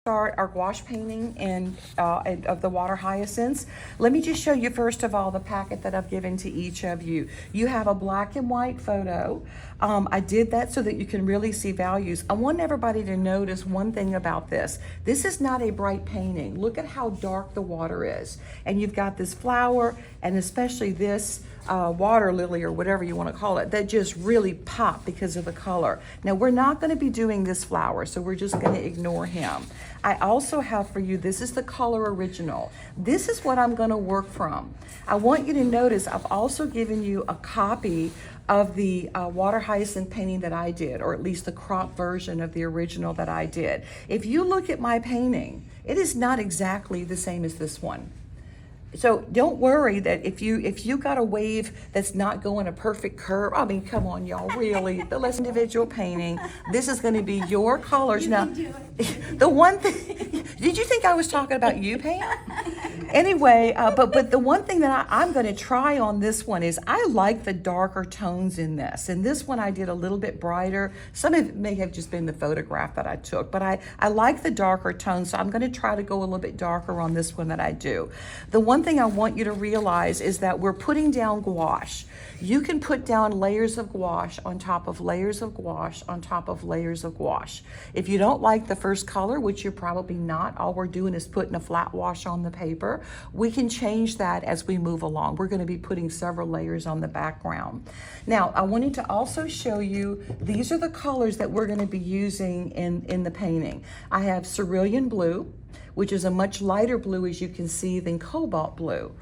Start our gouache painting and of the water hyacinths. Let me just show you first of all the packet that I've given to each of you. You have a black and white photo. I did that so that you can really see values. I want everybody to notice one thing about this. This is not a bright painting. Look at how dark the water is. And you've got this flower and especially this water lily or whatever you want to call it, that just really pop because of the color. Now we're not going to be doing this flower, so we're just going to ignore him. I also have for you, this is the color original. This is what I'm going to work from. I want you to notice I've also given you a copy of the water hyacinth painting that I did, or at least the crop version of the original that I did. If you look at my painting, it is not exactly the same as this one. So don't worry that if you got a wave that's not going a perfect curve. I mean, come on, y'all, really. The less individual painting. This is going to be your colors. You now, can do it. The one thing, did you think I was talking about you, Pam? Anyway, but the one thing that I'm going to try on this one is I like the darker tones in this. And this one I did a little bit brighter. Some of it may have just been the photograph that I took, but I like the darker tones. So I'm going to try to go a little bit darker on this one that I do. The one thing I want you to realize is that we're putting down gouache. You can put down layers of gouache on top of layers of gouache on top of layers of gouache. If you don't like the first color, which you're probably not, all we're doing is putting a flat wash on the paper. We can change that as we move along. We're going to be putting several layers on the background. Now, I wanted to also show you, these are the colors that we're going to be using in the painting. I have cerulean blue, which is a much lighter blue, as you can see, than cobalt blue.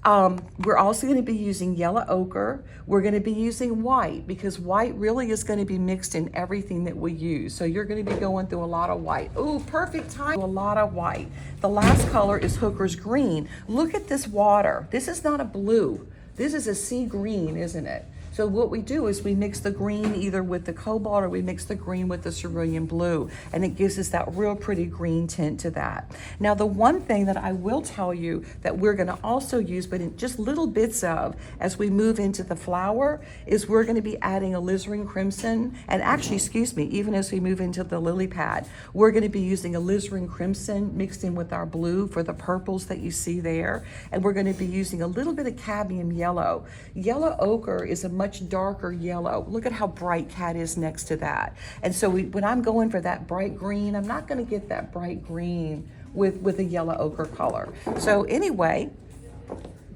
We're also going to be using yellow ochre. We're going to be using white because white really is going to be mixed in everything that we use. So you're going to be going through a lot of white. Ooh, perfect time. A lot of white. The last color is Hooker's green. Look at this water. This is not a blue. This is a sea green, isn't it? So what we do is we mix the green either with the cobalt or we mix the green with the cerulean blue, and it gives us that real pretty green tint to that. Now the one thing that I will tell you that we're going to also use, but in just little bits of, as we move into the flower, is we're going to be adding alizarin crimson, and actually, excuse me, even as we move into the lily pad, we're going to be using alizarin crimson mixed in with our blue for the purples that you see there, and we're going to be using a little bit of cadmium yellow. Yellow ochre is a much darker yellow. Look at how bright Cat is next to that. And so when I'm going for that bright green, I'm not going to get that bright green with a yellow ochre color. So anyway,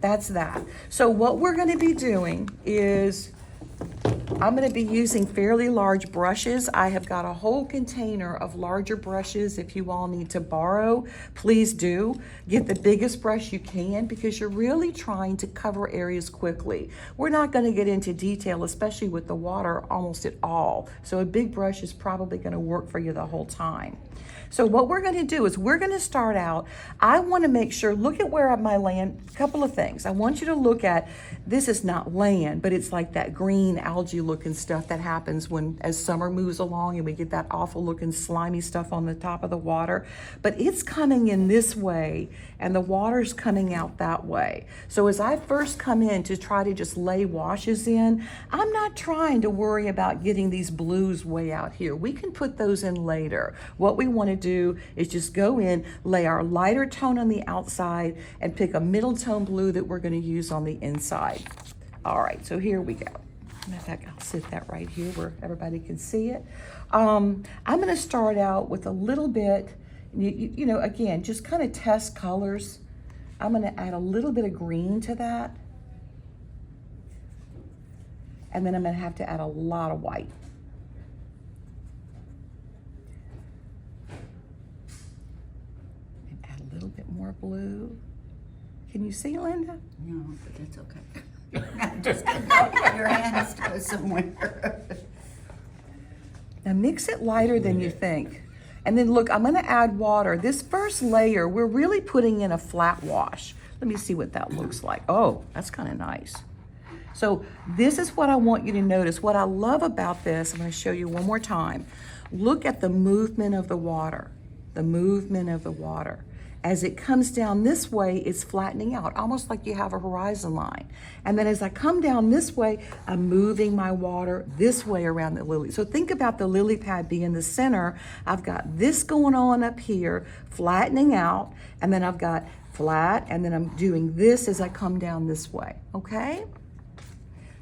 that's that. So what we're going to be doing is I'm going to be using fairly large brushes. I have got a whole container of larger brushes. If you all need to borrow, please do. Get the biggest brush you can because you're really trying to cover areas quickly. We're not going to get into detail, especially with the water, almost at all. So a big brush is probably going to work for you the whole time. So what we're going to do is we're going to start out. I want to make sure, look at where my land, a couple of things. I want you to look at, this is not land, but it's like that green algae looking stuff that happens as summer moves along and we get that awful looking slimy stuff on the top of the water. But it's coming in this way and the water's coming out that way. So as I first come in to try to just lay washes in, I'm not trying to worry about getting these blues way out here. We can put those in later. What we want to do is just go in, lay our lighter tone on the outside, and pick a middle tone blue that we're going to use on the inside. All right, so here we go. In fact, I'll sit that right here where everybody can see it. I'm going to start out with a little bit, you know, again, just kind of test colors. I'm going to add a little bit of green to that. And then I'm going to have to add a lot of white. A little bit more blue. Can you see, Linda? No, but that's okay. Just your hands go somewhere. Now mix it lighter than you think. And then look, I'm going to add water. This first layer, we're really putting in a flat wash. Let me see what that looks like. Oh, that's kind of nice. So this is what I want you to notice. What I love about this, I'm going to show you one more time. Look at the movement of the water. The movement of the water. As it comes down this way, it's flattening out, almost like you have a horizon line. And then as I come down this way, I'm moving my water this way around the lily. So think about the lily pad being the center. I've got this going on up here, flattening out, and then I've got flat, and then I'm doing this as I come down this way, okay?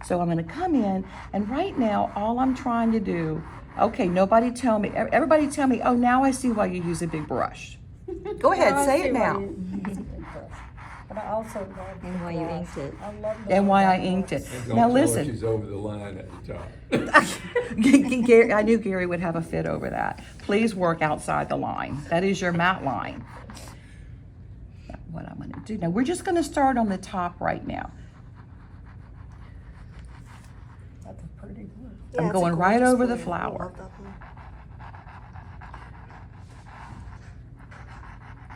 So I'm gonna come in, and right now, all I'm trying to do, okay, nobody tell me, everybody tell me, oh, now I see why you use a big brush. Go ahead, say it now. But I also love the And why you gouache. inked it. I love the And why I gouache. inked it. And don't Now tell her listen, she's over the line at the top. Gary, I knew Gary would have a fit over that. Please work outside the line. That is your matte line. What I'm gonna do now, we're just gonna start on the top right now. That's a pretty one. I'm going right over the flower.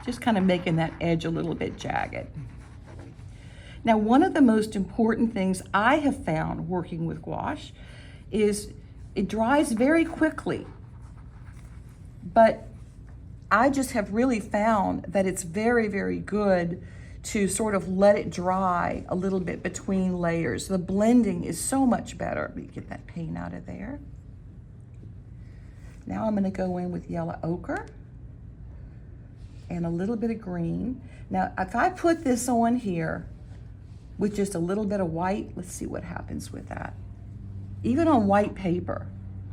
Just kind of making that edge a little bit jagged. Now, one of the most important things I have found working with gouache is it dries very quickly, but I just have really found that it's very, very good to sort of let it dry a little bit between layers. The blending is so much better. Let me get that paint out of there. Now I'm gonna go in with yellow ochre and a little bit of green. Now, if I put this on here with just a little bit of white, let's see what happens with that. Even on white paper,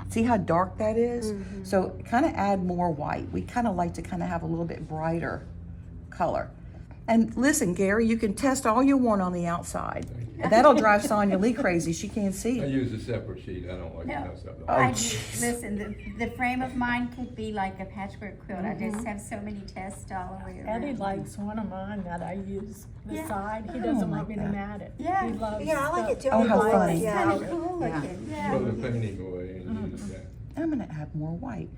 see how dark that is? So kind of add more white. We kind of like to kind of have a little bit brighter color. And listen, Gary, you can test all you want on the outside. That'll drive Sonia Lee crazy. She can't see I it. use a separate sheet, I don't like to No. mess up the. I, jeez. listen, the frame of mine could be like a patchwork quilt. I just have so many tests all the way around. Eddie likes one of mine that I use the Yeah. side. He I doesn't don't want like me to that. mat it. Yeah. He loves Yeah, I like it too. Oh, how I like funny. it, It's kind yeah. of cool looking, yeah. Throw the painting away and use that. I'm gonna add more white.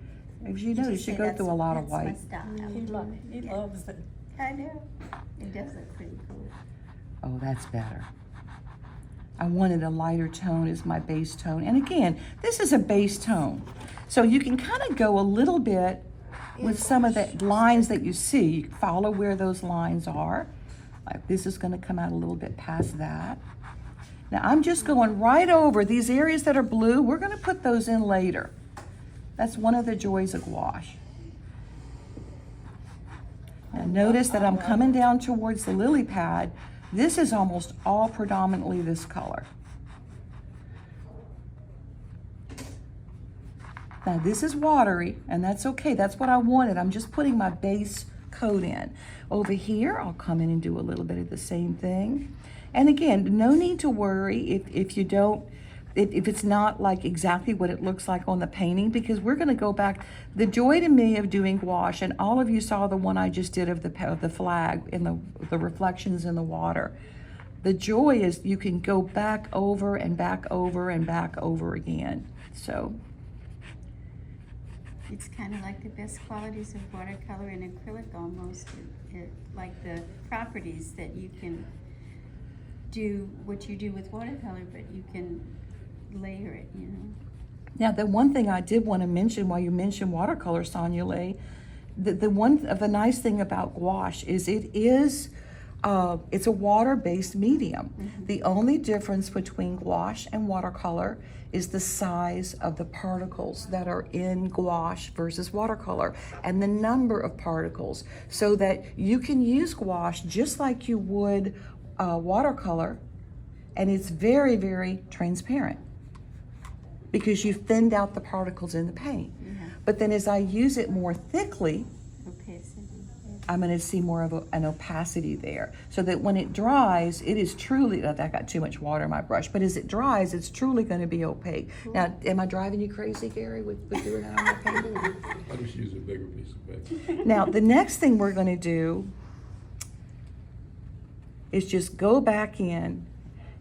As you Just notice, you say go that's- through a lot of that's my white. style. He loves it. I know. It does look pretty cool. Oh, that's better. I wanted a lighter tone as my base tone. And again, this is a base tone. So you can kind of go a little bit with some of the lines that you see. You follow where those lines are. Like this is gonna come out a little bit past that. Now I'm just going right over these areas that are blue. We're gonna put those in later. That's one of the joys of gouache. Now notice that I'm coming down towards the lily pad. This is almost all predominantly this color. Now this is watery, and that's okay. That's what I wanted. I'm just putting my base coat in. Over here, I'll come in and do a little bit of the same thing. And again, no need to worry if you don't, if it's not like exactly what it looks like on the painting, because we're gonna go back. The joy to me of doing gouache, and all of you saw the one I just did of the flag and the reflections in the water. The joy is you can go back over and back over and back over again. So, It's kind of like the best qualities of watercolor and acrylic almost. Like the properties that you can do what you do with watercolor, but you can layer it, you know. now the one thing I did want to mention while you mentioned watercolor, Sonia Lee, the nice thing about gouache is it's a water-based medium. The only difference between gouache and watercolor is the size of the particles that are in gouache versus watercolor and the number of particles, so that you can use gouache just like you would watercolor, and it's very, very transparent because you've thinned out the particles in the paint. But then as I use it more thickly, Okay, so I'm going to see more of an opacity there, so that when it dries, it is truly, I got too much water in my brush, but as it dries, it's truly going to be opaque. Now, am I driving you crazy, Gary, with doing that on my painting? I just use a bigger piece of paper. Now, the next thing we're going to do is just go back in.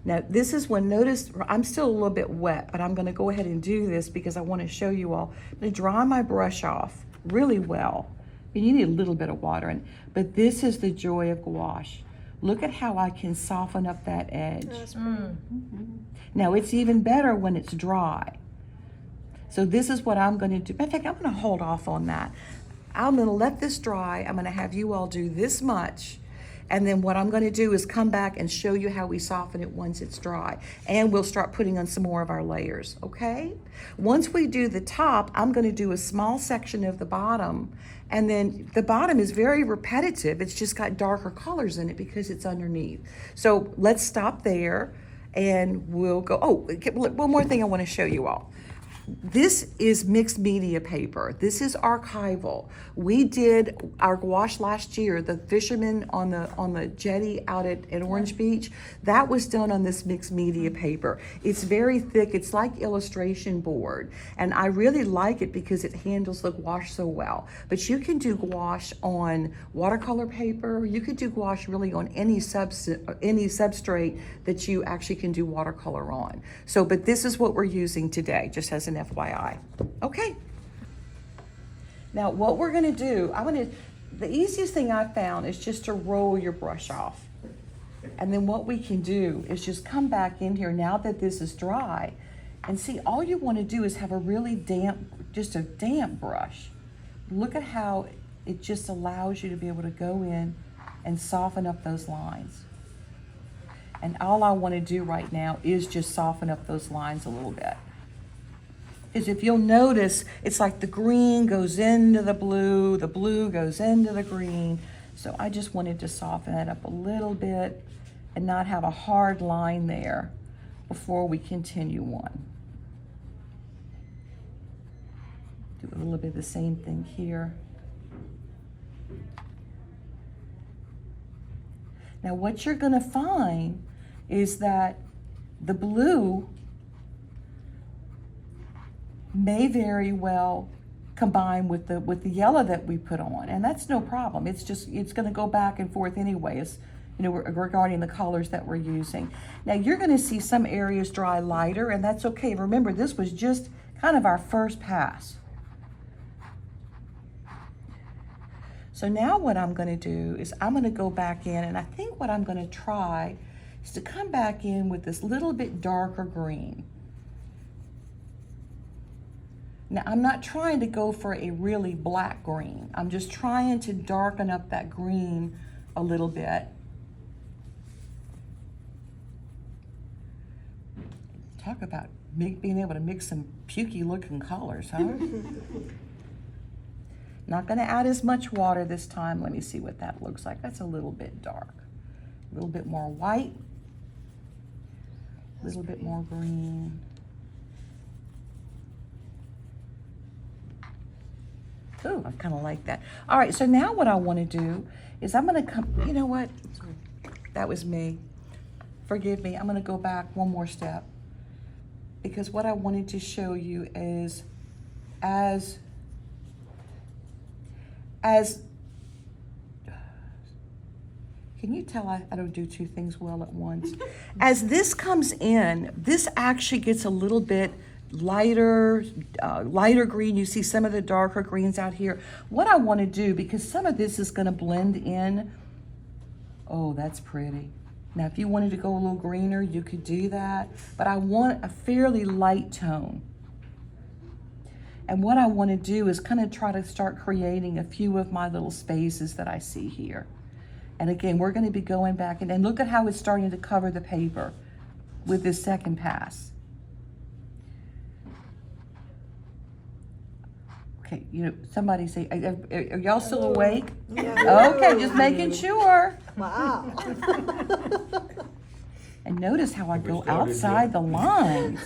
Now, this is when, notice, I'm still a little bit wet, but I'm going to go ahead and do this because I want to show you all. I'm going to dry my brush off really well. And you need a little bit of water in, but this is the joy of gouache. Look at how I can soften up that edge. Now, it's even better when it's dry. So this is what I'm going to do. In fact, I'm going to hold off on that. I'm gonna let this dry. I'm gonna have you all do this much. And then what I'm gonna do is come back and show you how we soften it once it's dry. And we'll start putting on some more of our layers, okay? Once we do the top, I'm gonna do a small section of the bottom. And then the bottom is very repetitive. It's just got darker colors in it because it's underneath. So let's stop there and we'll go, oh, one more thing I wanna show you all. This is mixed media paper. This is archival. We did our gouache last year, the fishermen on the jetty out at Orange Beach. That was done on this mixed media paper. It's very thick. It's like illustration board. And I really like it because it handles the gouache so well. But you can do gouache on watercolor paper. You could do gouache really on any substrate that you actually can do watercolor on. So, but this is what we're using today, just as an FYI. Okay. Now what we're gonna do, the easiest thing I found is just to roll your brush off. And then what we can do is just come back in here now that this is dry and see, all you wanna do is have a really damp, just a damp brush. Look at how it just allows you to be able to go in and soften up those lines. And all I wanna do right now is just soften up those lines a little bit. Is if you'll notice, it's like the green goes into the blue goes into the green. So I just wanted to soften that up a little bit and not have a hard line there before we continue on. Do a little bit of the same thing here. Now what you're gonna find is that the blue may very well combine with the yellow that we put on, and that's no problem. It's going to go back and forth anyway, regarding the colors that we're using. Now you're going to see some areas dry lighter, and that's okay. Remember, this was just kind of our first pass. So now what I'm going to do is I'm going to go back in, and I think what I'm going to try is to come back in with this little bit darker green. Now, I'm not trying to go for a really black green. I'm just trying to darken up that green a little bit. Talk about being able to mix some pukey looking colors, huh? Not gonna add as much water this time. Let me see what that looks like. That's a little bit dark. A little bit more white. A little bit more green. Ooh, I kind of like that. All right, so now what I want to do is I'm going to come, you know what? That was me. Forgive me. I'm going to go back one more step because what I wanted to show you is as can you tell I don't do two things well at once? As this comes in, this actually gets a little bit lighter green. You see some of the darker greens out here. What I want to do, because some of this is going to blend in. Oh, that's pretty. Now, if you wanted to go a little greener, you could do that. But I want a fairly light tone. And what I want to do is kind of try to start creating a few of my little spaces that I see here. And again, we're going to be going back and look at how it's starting to cover the paper with this second pass. Okay, somebody say, are y'all still awake? Yeah. Okay, just making sure. Wow. And notice how I go started outside yet? the lines.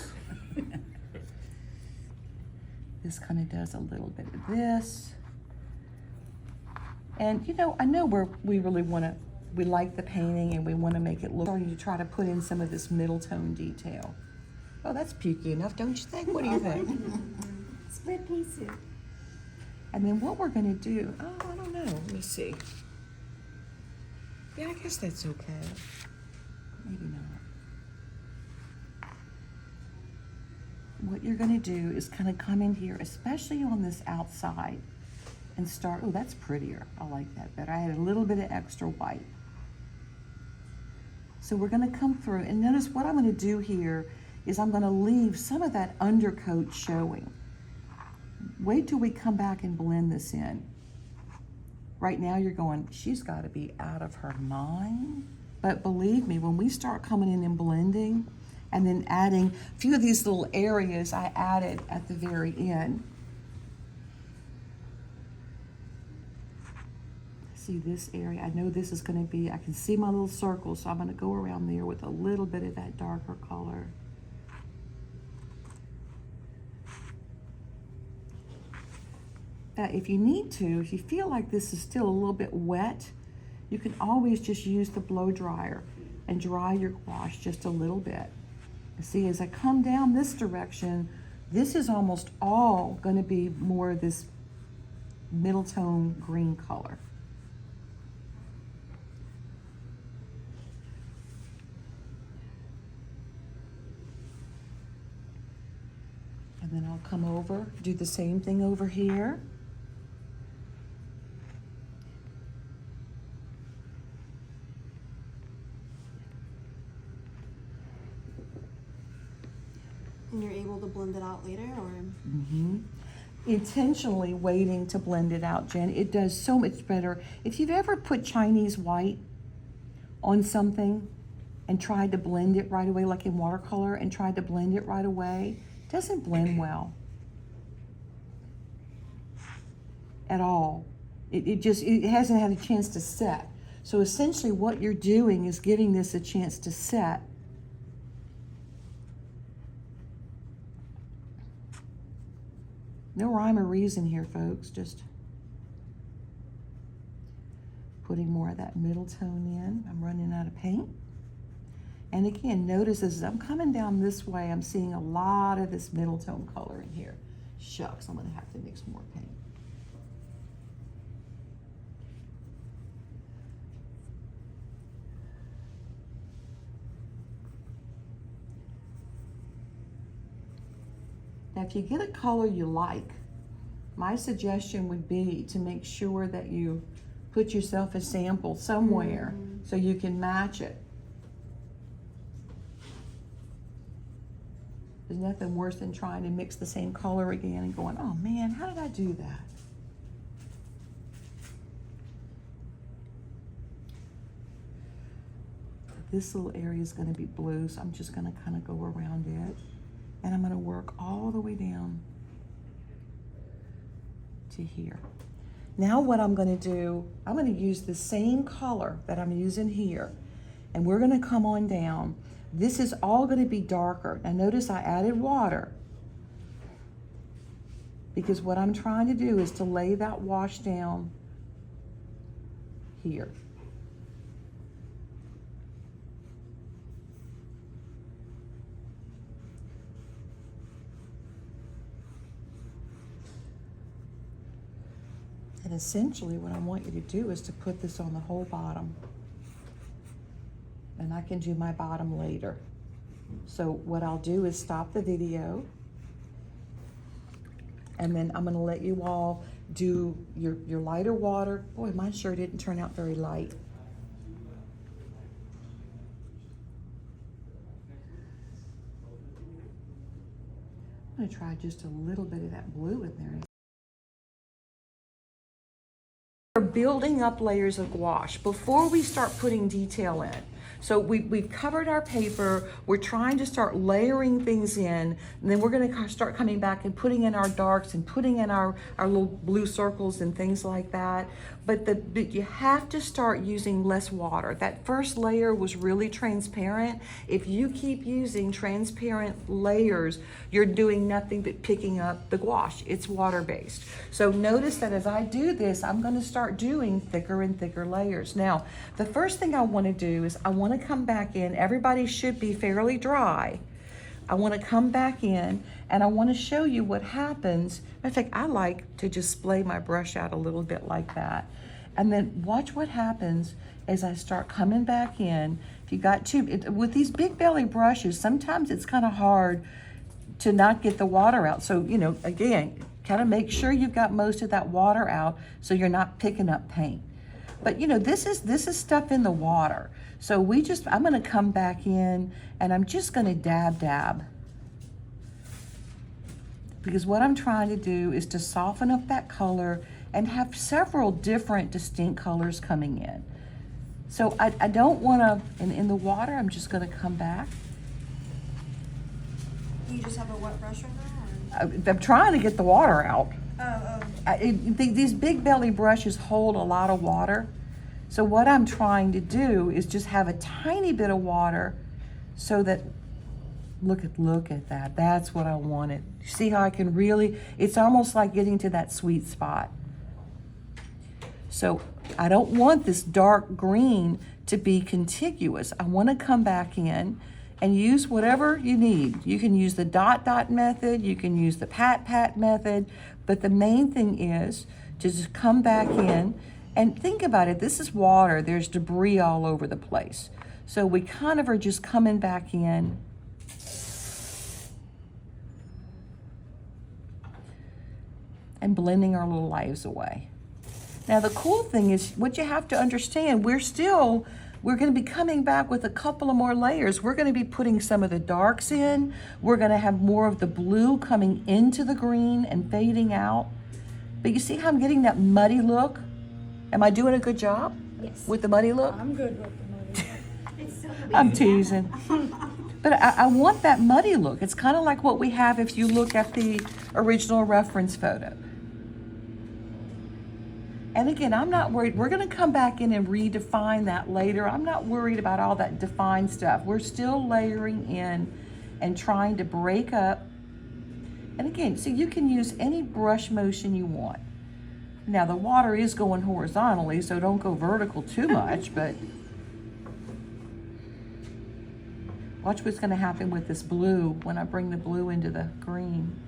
This kind of does a little bit of this. And I know we really we like the painting and we want to make it look, starting to try to put in some of this middle tone detail. Oh, that's pukey enough, don't you think? What do you think? Split pieces. And then what we're going to do, I don't know, let me see. Yeah, I guess that's okay. Maybe not. What you're going to do is kind of come in here, especially on this outside, and start, oh, that's prettier. I like that better. I had a little bit of extra white. So we're going to come through, and notice what I'm going to do here is I'm going to leave some of that undercoat showing. Wait till we come back and blend this in. Right now you're going, she's got to be out of her mind. But believe me, when we start coming in and blending and then adding a few of these little areas I added at the very end. See this area, I know this is going to be, I can see my little circle, so I'm going to go around there with a little bit of that darker color. If you need to, if you feel like this is still a little bit wet, you can always just use the blow dryer and dry your gouache just a little bit. And see, as I come down this direction, this is almost all going to be more of this middle tone green color. And then I'll come over, do the same thing over here. And you're able to blend it out later, or? Intentionally waiting to blend it out, Jen. It does so much better. If you've ever put Chinese white on something and tried to blend it right away, like in watercolor, and tried to blend it right away, it doesn't blend well at all. It hasn't had a chance to set. So essentially what you're doing is giving this a chance to set. No rhyme or reason here, folks. Just putting more of that middle tone in. I'm running out of paint. And again, notice as I'm coming down this way, I'm seeing a lot of this middle tone color in here. Shucks, I'm gonna have to mix more paint. Now, if you get a color you like, my suggestion would be to make sure that you put yourself a sample somewhere so you can match it. There's nothing worse than trying to mix the same color again and going, oh man, how did I do that? This little area is going to be blue, so I'm just going to kind of go around it. And I'm going to work all the way down to here. Now what I'm going to do, I'm going to use the same color that I'm using here, and we're going to come on down. This is all going to be darker. Now notice I added water because what I'm trying to do is to lay that wash down here. And essentially what I want you to do is to put this on the whole bottom. And I can do my bottom later. So what I'll do is stop the video. And then I'm gonna let you all do your lighter water. Boy, mine sure didn't turn out very light. I'm gonna try just a little bit of that blue in there. We're building up layers of gouache before we start putting detail in. So we've covered our paper, we're trying to start layering things in, and then we're gonna start coming back and putting in our darks and putting in our little blue circles and things like that. But you have to start using less water. That first layer was really transparent. If you keep using transparent layers, you're doing nothing but picking up the gouache. It's water-based. So notice that as I do this, I'm gonna start doing thicker and thicker layers. Now, the first thing I wanna do is I wanna come back in. Everybody should be fairly dry. I wanna come back in and I wanna show you what happens. In fact, I like to just splay my brush out a little bit like that. And then watch what happens as I start coming back in. If you got with these big belly brushes, sometimes it's kind of hard to not get the water out. So, you know, again, kind of make sure you've got most of that water out so you're not picking up paint. But you know, this is stuff in the water. So I'm gonna come back in and I'm just gonna dab. Because what I'm trying to do is to soften up that color and have several different distinct colors coming in. So I don't want to, in the water, I'm just going to come back. You just have a wet brush right now? Or? I'm trying to get the water out. Oh. These big belly brushes hold a lot of water. So what I'm trying to do is just have a tiny bit of water so that, look at that. That's what I wanted. See how I can really, it's almost like getting to that sweet spot. So I don't want this dark green to be contiguous. I want to come back in and use whatever you need. You can use the dot method, you can use the pat method, but the main thing is to just come back in and think about it. This is water, there's debris all over the place. So we kind of are just coming back in and blending our little lives away. Now the cool thing is, what you have to understand, we're going to be coming back with a couple of more layers. We're going to be putting some of the darks in. We're going to have more of the blue coming into the green and fading out. But you see how I'm getting that muddy look? Am I doing a good job? Yes. With the muddy look? I'm good with the money. It's so I'm teasing. But I want that muddy look. It's kind of like what we have if you look at the original reference photo. And again, I'm not worried. We're going to come back in and redefine that later. I'm not worried about all that defined stuff. We're still layering in and trying to break up. And again, so you can use any brush motion you want. Now the water is going horizontally, so don't go vertical too much, but watch what's going to happen with this blue when I bring the blue into the green,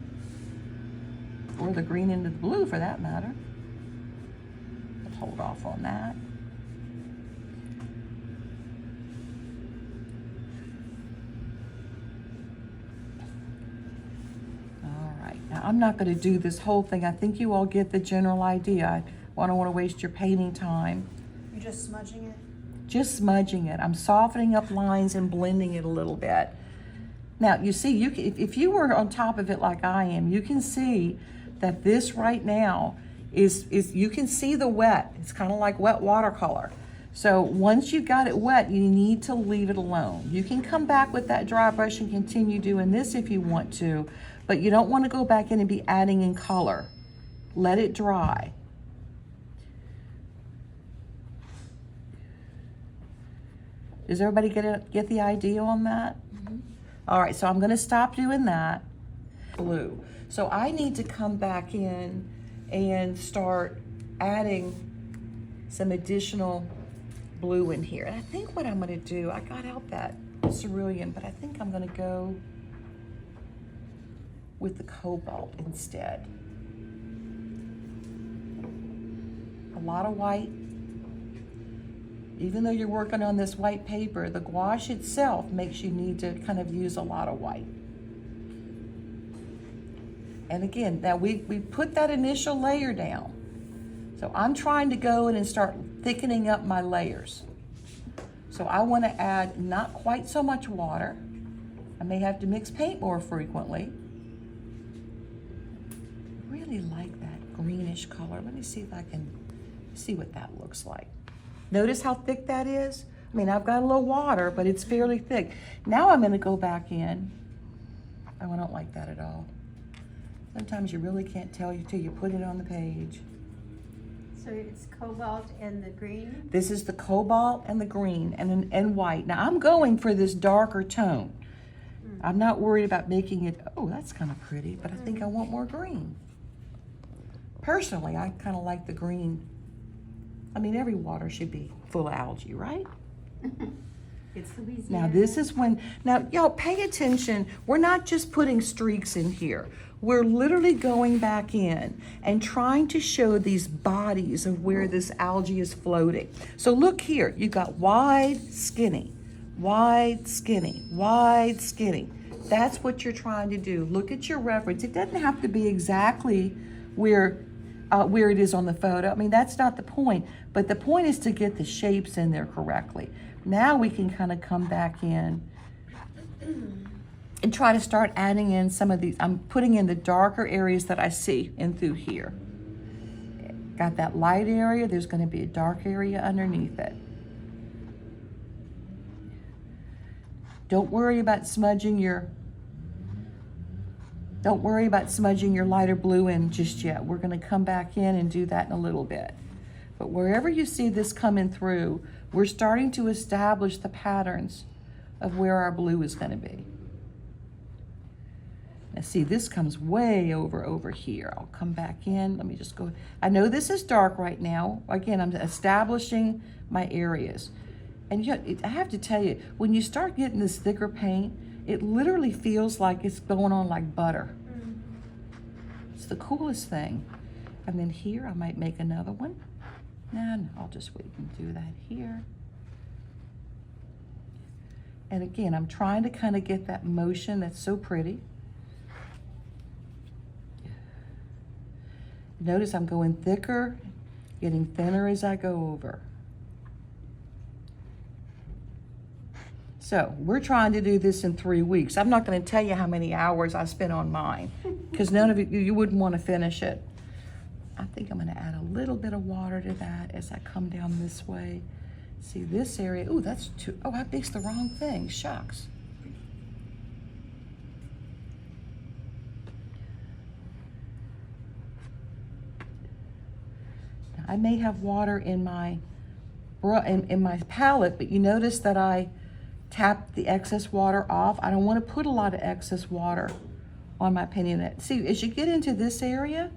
or the green into the blue for that matter. Hold off on that. All right, now I'm not going to do this whole thing. I think you all get the general idea. I don't want to waste your painting time. You're just smudging it? Just smudging it. I'm softening up lines and blending it a little bit. Now you see, if you were on top of it like I am, you can see that this right now is you can see the wet. It's kind of like wet watercolor. So once you got it wet, you need to leave it alone. You can come back with that dry brush and continue doing this if you want to, but you don't want to go back in and be adding in color. Let it dry. Does everybody get the idea on that? Mm-hmm. All right, so I'm going to stop doing that. Blue. So I need to come back in and start adding some additional blue in here. And I think what I'm going to do, I got out that cerulean, but I think I'm going to go with the cobalt instead. A lot of white. Even though you're working on this white paper, the gouache itself makes you need to kind of use a lot of white. And again, now we put that initial layer down. So I'm trying to go in and start thickening up my layers. So I want to add not quite so much water. I may have to mix paint more frequently. I really like that greenish color. Let me see if I can see what that looks like. Notice how thick that is? I mean, I've got a little water, but it's fairly thick. Now I'm going to go back in. Oh, I don't like that at all. Sometimes you really can't tell until you put it on the page. So it's cobalt and the green? This is the cobalt and the green and white. Now I'm going for this darker tone. I'm not worried about making it, oh, that's kind of pretty, but I think I want more green. Personally, I kind of like the green. I mean, every water should be full of algae, right? It's Louisiana. Now this is when, now y'all pay attention, we're not just putting streaks in here. We're literally going back in and trying to show these bodies of where this algae is floating. So look here, you've got wide, skinny, wide, skinny, wide, skinny. That's what you're trying to do. Look at your reference. It doesn't have to be exactly where it is on the photo. I mean, that's not the point, but the point is to get the shapes in there correctly. Now we can kind of come back in and try to start adding in some of these. I'm putting in the darker areas that I see in through here. Got that light area, there's gonna be a dark area underneath it. Don't worry about smudging your lighter blue in just yet. We're gonna come back in and do that in a little bit. But wherever you see this coming through, we're starting to establish the patterns of where our blue is gonna be. Now see, this comes way over here. I'll come back in, let me just go. I know this is dark right now. Again, I'm establishing my areas. And I have to tell you, when you start getting this thicker paint, it literally feels like it's going on like butter. It's the coolest thing. And then here, I might make another one. No, I'll just wait and do that here. And again, I'm trying to kind of get that motion that's so pretty. Notice I'm going thicker, getting thinner as I go over. So we're trying to do this in 3 weeks. I'm not going to tell you how many hours I spent on mine, because none of you wouldn't want to finish it. I think I'm going to add a little bit of water to that as I come down this way. See this area, ooh, that's too, oh, I mixed the wrong thing, shucks. Now, I may have water in my palette, but you notice that I tap the excess water off. I don't want to put a lot of excess water on my painting. See, as you get into this area,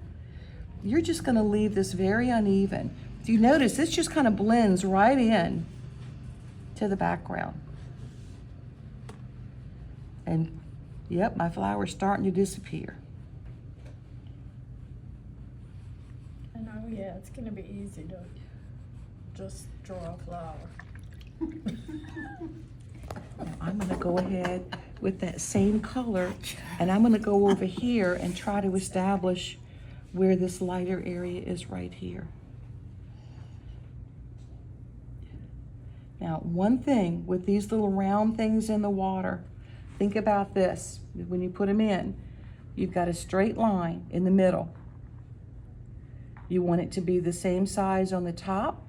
you're just going to leave this very uneven. If you notice, this just kind of blends right in to the background. And yep, my flower's starting to disappear. I know, yeah, it's gonna be easy to just draw a flower. Now I'm going to go ahead with that same color, and I'm going to go over here and try to establish where this lighter area is right here. Now, one thing with these little round things in the water, think about this. When you put them in, you've got a straight line in the middle. You want it to be the same size on the top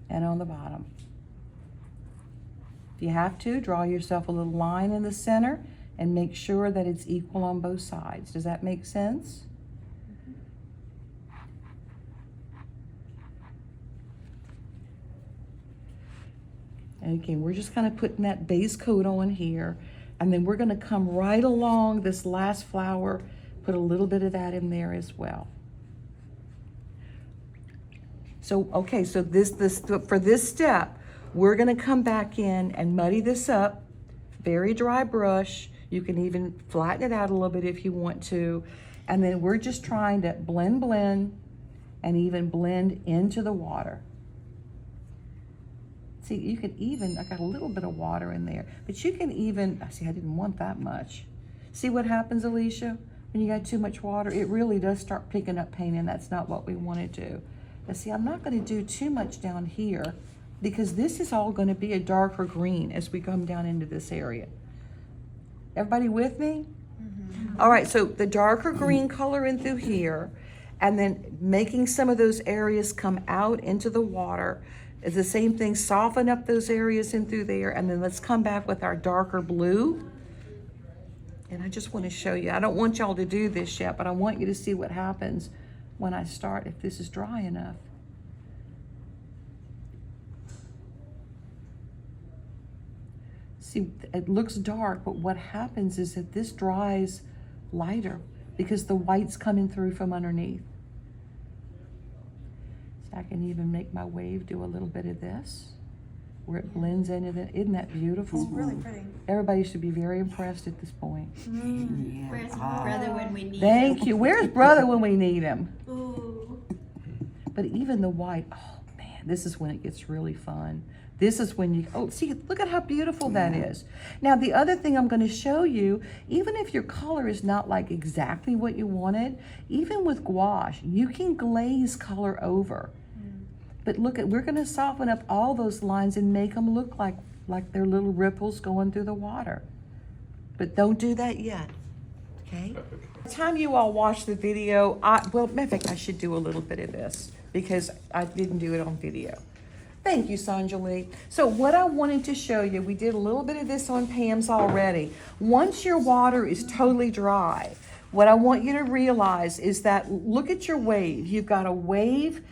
and on the bottom. If you have to, draw yourself a little line in the center and make sure that it's equal on both sides. Does that make sense? And again, we're just kind of putting that base coat on here, and then we're going to come right along this last flower, put a little bit of that in there as well. So, okay, so for this step, we're going to come back in and muddy this up, very dry brush. You can even flatten it out a little bit if you want to. And then we're just trying to blend, and even blend into the water. See, you can even, I got a little bit of water in there, but you can even, see, I didn't want that much. See what happens, Alicia? When you got too much water, it really does start picking up paint, and that's not what we want to do. But see, I'm not going to do too much down here, because this is all going to be a darker green as we come down into this area. Everybody with me? Mm-hmm. All right, so the darker green color in through here, and then making some of those areas come out into the water. It's the same thing, soften up those areas in through there, and then let's come back with our darker blue. And I just want to show you, I don't want y'all to do this yet, but I want you to see what happens when I start, if this is dry enough. See, it looks dark, but what happens is that this dries lighter because the white's coming through from underneath. So I can even make my wave do a little bit of this, where it blends into it. Isn't that beautiful? It's really pretty. Everybody should be very impressed at this point. Where's brother when we need Thank him? you. Where's brother when we need him? Ooh. But even the white, oh man, this is when it gets really fun. This is when you, oh, see, look at how beautiful that is. Now, the other thing I'm going to show you, even if your color is not like exactly what you wanted, even with gouache, you can glaze color over. But look at, we're going to soften up all those lines and make them look like they're little ripples going through the water. But don't do that yet, okay? the time you all watch the video, well, matter of fact, I should do a little bit of this because I didn't do it on video. Thank you, Sanjali. So what I wanted to show you, we did a little bit of this on Pam's already. Once your water is totally dry, what I want you to realize is that look at your wave. You've got a wave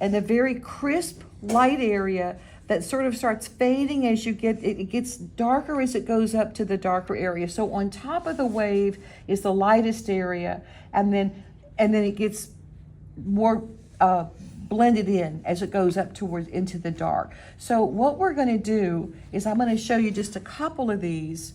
and a very crisp light area that sort of starts fading as you get, it gets darker as it goes up to the darker area. So on top of the wave is the lightest area, and then it gets more blended in as it goes up towards into the dark. So what we're going to do is I'm going to show you just a couple of these.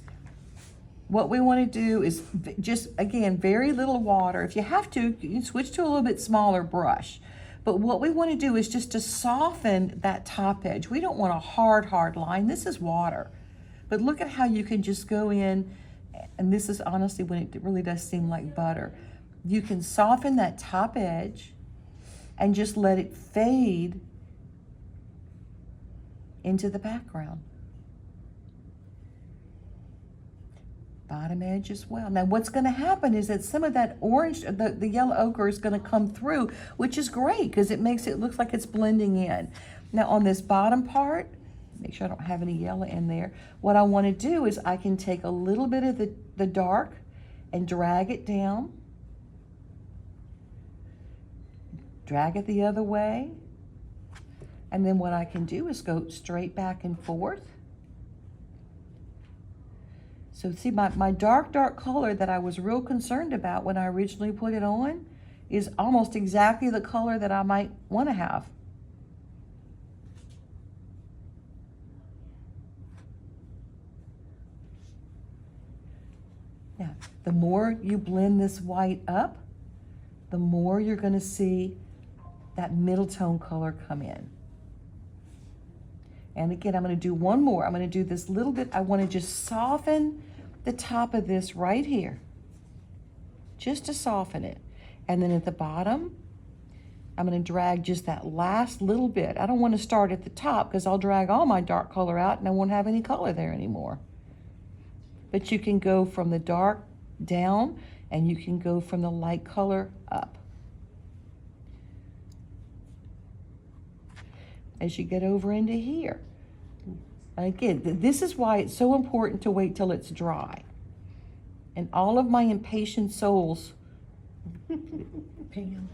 What we want to do is just, again, very little water. If you have to, you can switch to a little bit smaller brush. But what we want to do is just to soften that top edge. We don't want a hard line. This is water. But look at how you can just go in, and this is honestly when it really does seem like butter. You can soften that top edge and just let it fade into the background. Bottom edge as well. Now what's going to happen is that some of that orange, the yellow ochre is going to come through, which is great because it makes it look like it's blending in. Now on this bottom part, make sure I don't have any yellow in there. What I want to do is I can take a little bit of the dark and drag it down. Drag it the other way. And then what I can do is go straight back and forth. So see, my dark color that I was real concerned about when I originally put it on is almost exactly the color that I might want to have. Now, the more you blend this white up, the more you're going to see that middle tone color come in. And again, I'm going to do one more. I'm going to do this little bit. I want to just soften the top of this right here, just to soften it. And then at the bottom, I'm going to drag just that last little bit. I don't want to start at the top because I'll drag all my dark color out and I won't have any color there anymore. But you can go from the dark down and you can go from the light color up. As you get over into here. Again, this is why it's so important to wait till it's dry. And all of my impatient souls, Pam.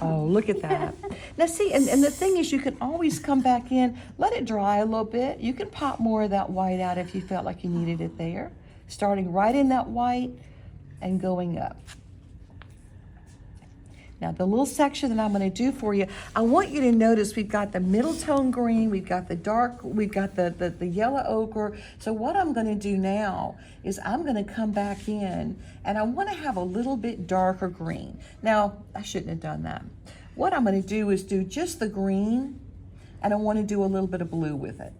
Oh, look at that. Now see, and the thing is you can always come back in, let it dry a little bit. You can pop more of that white out if you felt like you needed it there. Starting right in that white and going up. Now the little section that I'm going to do for you, I want you to notice we've got the middle tone green, we've got the dark, we've got the yellow ochre. So what I'm going to do now is I'm going to come back in and I want to have a little bit darker green. Now I shouldn't have done that. What I'm going to do is do just the green and I want to do a little bit of blue with it.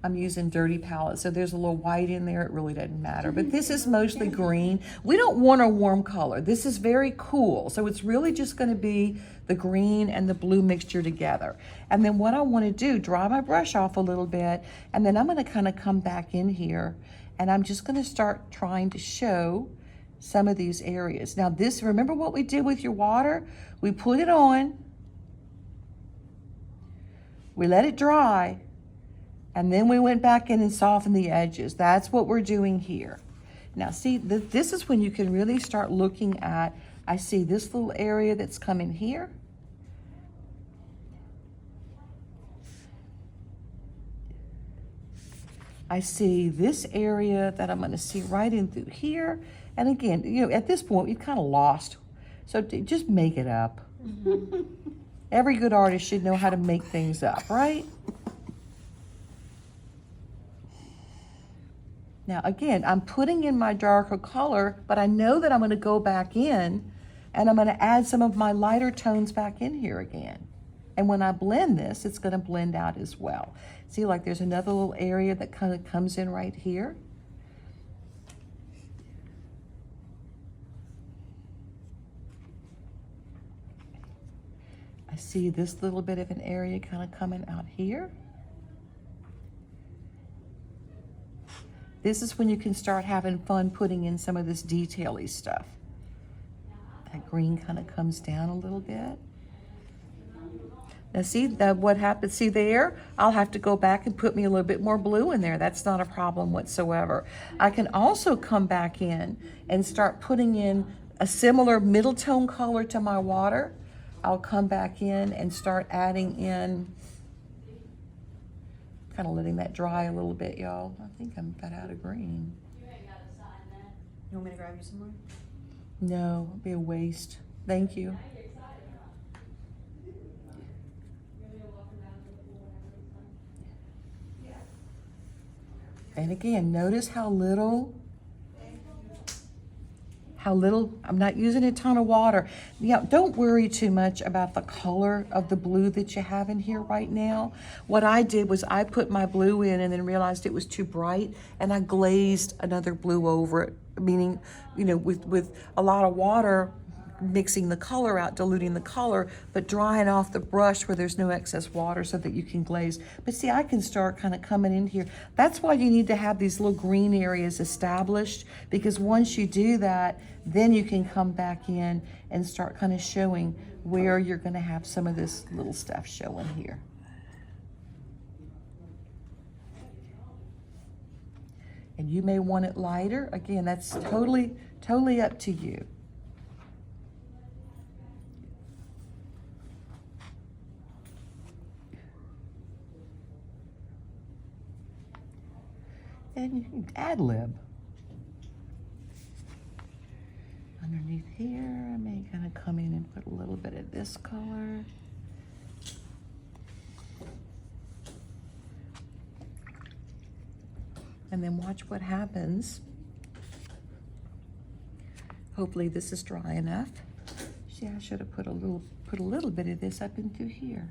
I'm using dirty palette, so there's a little white in there. It really doesn't matter, but this is mostly green. We don't want a warm color. This is very cool, so it's really just going to be the green and the blue mixture together. And then what I want to do, dry my brush off a little bit, and then I'm going to kind of come back in here, and I'm just going to start trying to show some of these areas. Now this, remember what we did with your water? We put it on, we let it dry, and then we went back in and softened the edges. That's what we're doing here. Now see, this is when you can really start looking at, I see this little area that's coming here. I see this area that I'm going to see right in through here. And again, you know, at this point, you've kind of lost. So just make it up. Mm-hmm. Every good artist should know how to make things up, right? Now again, I'm putting in my darker color, but I know that I'm going to go back in and I'm going to add some of my lighter tones back in here again. And when I blend this, it's going to blend out as well. See, like there's another little area that kind of comes in right here. I see this little bit of an area kind of coming out here. This is when you can start having fun putting in some of this detail-y stuff. That green kind of comes down a little bit. Now see that what happens, see there? I'll have to go back and put me a little bit more blue in there. That's not a problem whatsoever. I can also come back in and start putting in a similar middle tone color to my water. I'll come back in and start adding in, kind of letting that dry a little bit, y'all. I think I'm about out of green. You want me to grab you some more? No, it'd be a waste. Thank you. And again, notice how little, I'm not using a ton of water. Yeah, don't worry too much about the color of the blue that you have in here right now. What I did was I put my blue in and then realized it was too bright, and I glazed another blue over it, meaning, you know, with a lot of water, mixing the color out, diluting the color, but drying off the brush where there's no excess water so that you can glaze. But see, I can start kind of coming in here. That's why you need to have these little green areas established, because once you do that, then you can come back in and start kind of showing where you're going to have some of this little stuff showing here. And you may want it lighter. Again, that's totally up to you. And you can ad-lib. Underneath here, I may kind of come in and put a little bit of this color. And then watch what happens. Hopefully this is dry enough. See, I should have put a little bit of this up into here.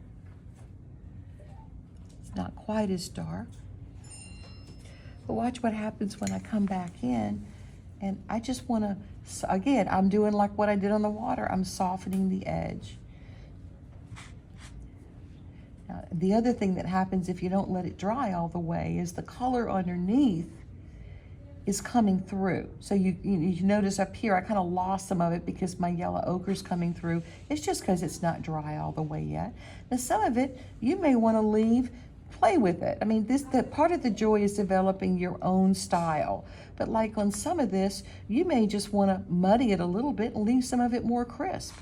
It's not quite as dark. But watch what happens when I come back in, and I just want to, again, I'm doing like what I did on the water. I'm softening the edge. Now, the other thing that happens if you don't let it dry all the way is the color underneath is coming through. So you notice up here, I kind of lost some of it because my yellow ochre is coming through. It's just because it's not dry all the way yet. Now some of it, you may want to leave, play with it. I mean, part of the joy is developing your own style. But like on some of this, you may just want to muddy it a little bit and leave some of it more crisp.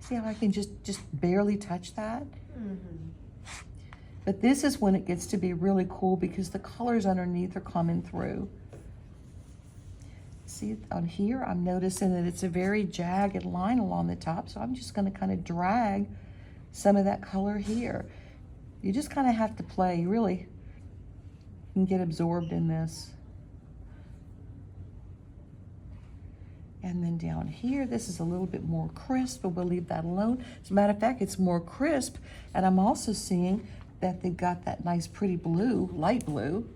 See how I can just barely touch that? Mm-hmm. But this is when it gets to be really cool because the colors underneath are coming through. See on here, I'm noticing that it's a very jagged line along the top, so I'm just going to kind of drag some of that color here. You just kind of have to play. You really can get absorbed in this. And then down here, this is a little bit more crisp, but we'll leave that alone. As a matter of fact, it's more crisp, and I'm also seeing that they've got that nice pretty blue, light blue,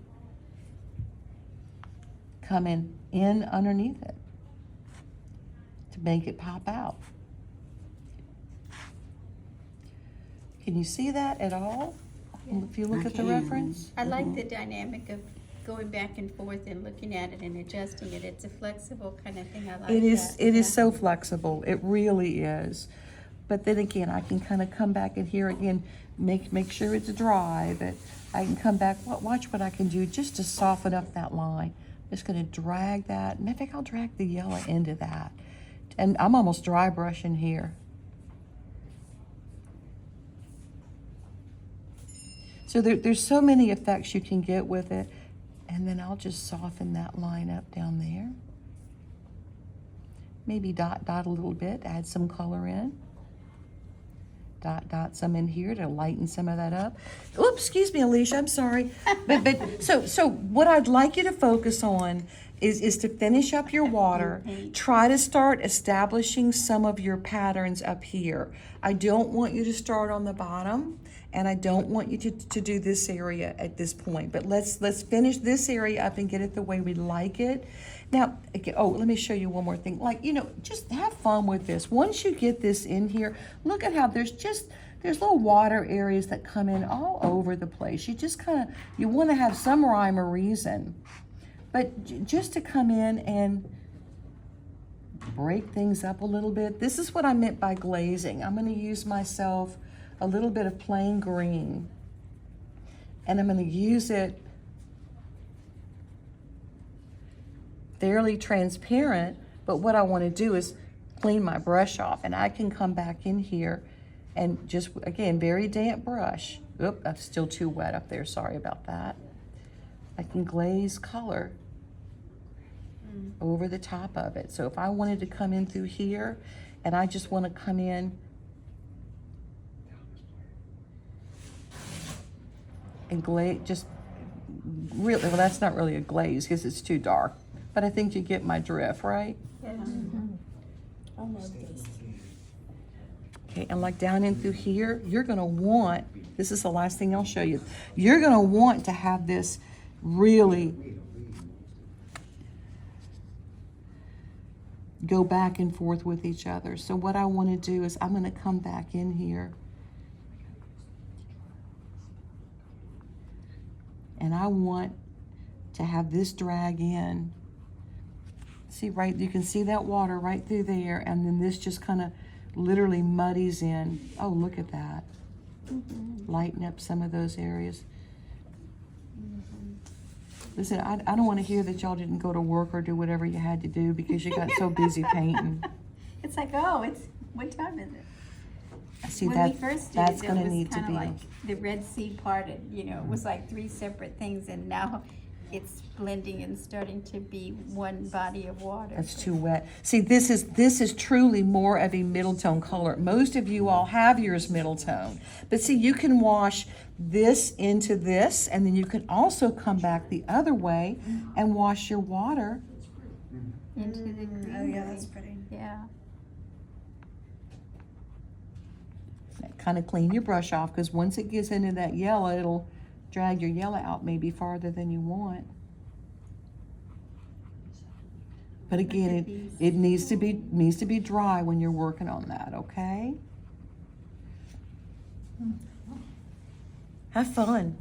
coming in underneath it to make it pop out. Can you see that at all? If you look at the reference? I like the dynamic of going back and forth and looking at it and adjusting it. It's a flexible kind of thing. I like It is. that. It is so flexible. It really is. But then again, I can kind of come back in here again, make sure it's dry. But I can come back. Watch what I can do just to soften up that line. Just going to drag that. Matter of fact, I'll drag the yellow into that. And I'm almost dry brushing here. So there's so many effects you can get with it. And then I'll just soften that line up down there. Maybe dot a little bit, add some color in. Dot some in here to lighten some of that up. Oops, excuse me, Alicia, I'm sorry. But so what I'd like you to focus on is to finish up your water. Try to start establishing some of your patterns up here. I don't want you to start on the bottom, and I don't want you to do this area at this point. But let's finish this area up and get it the way we like it. Now, okay, let me show you one more thing. Like, just have fun with this. Once you get this in here, look at how there's just there's little water areas that come in all over the place. You just kind of, you want to have some rhyme or reason. But just to come in and break things up a little bit. This is what I meant by glazing. I'm going to use myself a little bit of plain green. And I'm going to use it fairly transparent, but what I want to do is clean my brush off, and I can come back in here and just, again, very damp brush. Oop, that's still too wet up there, sorry about that. I can glaze color over the top of it. So if I wanted to come in through here, and I just want to come in and glaze, just really, well, that's not really a glaze because it's too dark, but I think you get my drift, right? Yeah. I love this. Okay, and like down in through here, you're gonna want, this is the last thing I'll show you, you're gonna want to have this really go back and forth with each other. So what I wanna do is I'm gonna come back in here and I want to have this drag in. See, right, you can see that water right through there, and then this just kind of literally muddies in. Oh, look at that. Lighten up some of those areas. Listen, I don't want to hear that y'all didn't go to work or do whatever you had to do because you got so busy painting. It's like, oh, it's, what time is it? See, When we first did that's it, going it to was need to kind of be. like the Red Sea parted, you know, it was like three separate things, and now it's blending and starting to be one body of water. That's too wet. See, this is truly more of a middle tone color. Most of you all have yours middle tone. But see, you can wash this into this, and then you can also come back the other way and wash your water. Into the green. Oh yeah, that's pretty. Yeah. Kind of clean your brush off, because once it gets into that yellow, it'll drag your yellow out maybe farther than you want. But again, it needs to be dry when you're working on that, okay? Have fun.